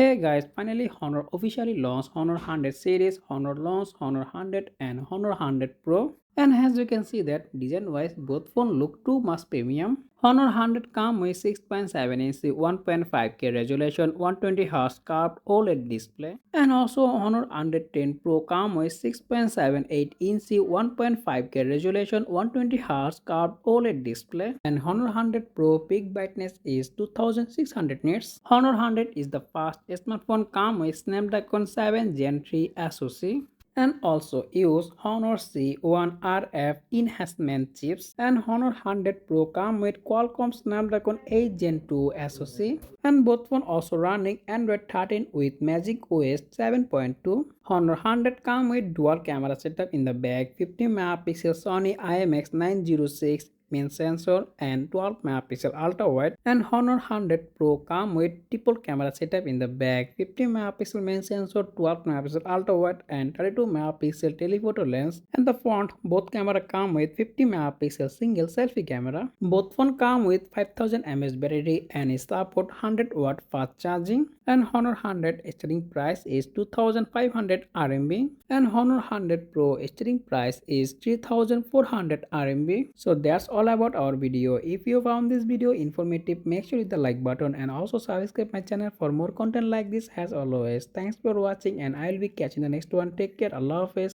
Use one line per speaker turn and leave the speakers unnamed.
Hey guys, finally Honor officially launched Honor 100 series, Honor launched Honor 100 and Honor 100 Pro. And as you can see that design wise both phones look too much premium. Honor 100 comes with 6.7-inch 1.5K resolution 120Hz curved OLED display, and also Honor 110 Pro comes with 6.78-inch 1.5K resolution 120Hz curved OLED display, and Honor 100 Pro peak brightness is 2600 nits. Honor 100 is the fast smartphone comes with Snapdragon 7 Gen 3 SoC and also use Honor C1 RF enhancement chips, and Honor 100 Pro come with Qualcomm Snapdragon 8 Gen 2 SoC, and both phones also running Android 13 with Magic OS 7.2. Honor 100 come with dual camera setup in the back, 50 megapixel Sony IMX 906 main sensor and 12 megapixel ultra wide, and Honor 100 Pro come with triple camera setup in the back, 50 megapixel main sensor, 12 megapixel ultra wide and 32 megapixel telephoto lens, and the front both camera come with 50 megapixel single selfie camera. Both phone come with 5000 mAh battery and support 100 watt fast charging, and Honor 100 starting price is 2500 RMB and Honor 100 Pro starting price is 3400 RMB. So that's all about our video. If you found this video informative, make sure hit the like button and also subscribe my channel for more content like this. As always, thanks for watching and I'll be catching the next one. Take care. Allah Hafiz.